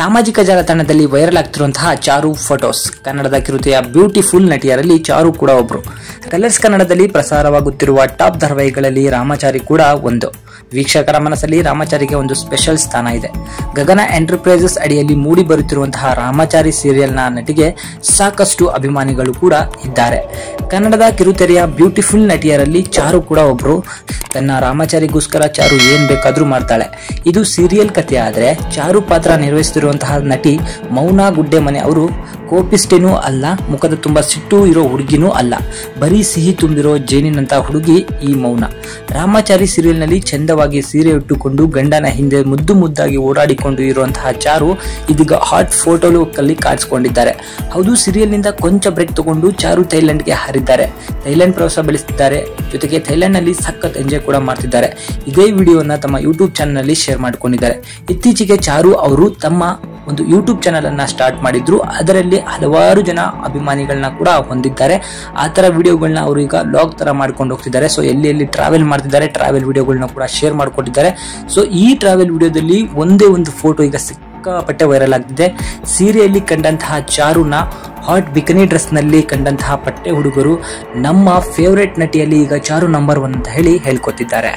ಸಾಮಾಜಿಕ ಜಾಲತಾಣದಲ್ಲಿ ವೈರಲ್ ಆಗ್ತಿರುವಂತಹ ಚಾರು ಫೋಟೋಸ್. ಕನ್ನಡದ ಕಿರುತೆಯ ಬ್ಯೂಟಿಫುಲ್ ನಟಿಯರಲ್ಲಿ ಚಾರು ಕೂಡ ಒಬ್ರು. ಕಲರ್ಸ್ ಕನ್ನಡದಲ್ಲಿ ಪ್ರಸಾರವಾಗುತ್ತಿರುವ ಟಾಪ್ ಧಾರಾವಾಹಿಗಳಲ್ಲಿ ರಾಮಾಚಾರಿ ಕೂಡ ಒಂದು. ವೀಕ್ಷಕರ ಮನಸ್ಸಲ್ಲಿ ರಾಮಾಚಾರಿಗೆ ಒಂದು ಸ್ಪೆಷಲ್ ಸ್ಥಾನ ಇದೆ. ಗಗನ ಎಂಟರ್ಪ್ರೈಸಸ್ ಅಡಿಯಲ್ಲಿ ಮೂಡಿ ಬರುತ್ತಿರುವಂತಹ ರಾಮಾಚಾರಿ ಸೀರಿಯಲ್ನ ನಟಿಗೆ ಸಾಕಷ್ಟು ಅಭಿಮಾನಿಗಳು ಕೂಡ ಇದ್ದಾರೆ. ಕನ್ನಡದ ಕಿರುತೆರೆಯ ಬ್ಯೂಟಿಫುಲ್ ನಟಿಯರಲ್ಲಿ ಚಾರು ಕೂಡ ಒಬ್ರು. ತನ್ನ ರಾಮಾಚಾರಿಗೋಸ್ಕರ ಚಾರು ಏನ್ ಬೇಕಾದ್ರೂ ಮಾಡ್ತಾಳೆ. ಇದು ಸೀರಿಯಲ್ ಕಥೆ ಆದ್ರೆ ಚಾರು ಪಾತ್ರ ನಿರ್ವಹಿಸುತ್ತಿರುವಂತಹ ನಟಿ ಮೌನಾ ಗುಡ್ಡೆಮನೆ ಅವರು ಕೋಪಿಸ್ಟೇನೂ ಅಲ್ಲ, ಮುಖದ ತುಂಬಾ ಸಿಟ್ಟು ಇರೋ ಹುಡುಗಿನೂ ಅಲ್ಲ, ಬರೀ ಸಿಹಿ ತುಂಬಿರೋ ಜೇನಿನಂತ ಹುಡುಗಿ ಈ ಮೌನ. ರಾಮಾಚಾರಿ ಸೀರಿಯಲ್ ನಲ್ಲಿ ಚಂದವಾಗಿ ಸೀರೆ ಉಟ್ಟುಕೊಂಡು ಗಂಡನ ಹಿಂದೆ ಮುದ್ದು ಮುದ್ದಾಗಿ ಓಡಾಡಿಕೊಂಡು ಇರುವಂತಹ ಚಾರು ಇದೀಗ ಹಾಟ್ ಫೋಟೋ ಲುಕ್ ಅಲ್ಲಿ ಕಾಣಿಸಿಕೊಂಡಿದ್ದಾರೆ. ಹೌದು, ಸೀರಿಯಲ್ ನಿಂದ ಕೊಂಚ ಬ್ರೇಕ್ ತಗೊಂಡು ಚಾರು ಥೈಲ್ಯಾಂಡ್ಗೆ ಹಾರಿದ್ದಾರೆ. ಥೈಲ್ಯಾಂಡ್ ಪ್ರವಾಸ ಬೆಳೆಸಿದ್ದಾರೆ. ಜೊತೆಗೆ ಥೈಲ್ಯಾಂಡ್ ನಲ್ಲಿ ಸಖತ್ ಎಂಜಾಯ್ ಕೂಡ ಮಾಡ್ತಿದ್ದಾರೆ. ಇದೇ ವಿಡಿಯೋನ ತಮ್ಮ ಯೂಟ್ಯೂಬ್ ಚಾನಲ್ ನಲ್ಲಿ ಶೇರ್ ಮಾಡ್ಕೊಂಡಿದ್ದಾರೆ. ಇತ್ತೀಚೆಗೆ ಚಾರು ಅವರು ತಮ್ಮ ಒಂದು ಯೂಟ್ಯೂಬ್ ಚಾನಲ್ ಅನ್ನ ಸ್ಟಾರ್ಟ್ ಮಾಡಿದ್ರು. ಅದರಲ್ಲಿ ಹಲವಾರು ಜನ ಅಭಿಮಾನಿಗಳನ್ನ ಕೂಡ ಹೊಂದಿದ್ದಾರೆ. ಆ ತರ ವಿಡಿಯೋಗಳನ್ನ ಅವರು ಈಗ ಬ್ಲಾಗ್ ತರ ಮಾಡ್ಕೊಂಡು ಹೋಗ್ತಿದ್ದಾರೆ. ಸೊ ಎಲ್ಲಿ ಟ್ರಾವೆಲ್ ಮಾಡ್ತಿದ್ದಾರೆ, ಟ್ರಾವೆಲ್ ವಿಡಿಯೋಗಳನ್ನ ಕೂಡ ಶೇರ್ ಮಾಡ್ಕೊಟ್ಟಿದ್ದಾರೆ. ಸೊ ಈ ಟ್ರಾವೆಲ್ ವಿಡಿಯೋದಲ್ಲಿ ಒಂದೇ ಒಂದು ಫೋಟೋ ಈಗ ಸಿಕ್ಕಾಪಟ್ಟೆ ವೈರಲ್ ಆಗ್ತಿದೆ. ಸೀರೆಯಲ್ಲಿ ಕಂಡಂತಹ ಚಾರುನ ಹಾಟ್ ಬಿಕನಿ ಡ್ರೆಸ್ ನಲ್ಲಿ ಕಂಡಂತಹ ಪಟ್ಟೆ ಹುಡುಗರು ನಮ್ಮ ಫೇವರೇಟ್ ನಟಿಯಲ್ಲಿ ಈಗ ಚಾರು ನಂಬರ್ 1 ಅಂತ ಹೇಳಿ ಹೇಳ್ಕೊತಿದ್ದಾರೆ.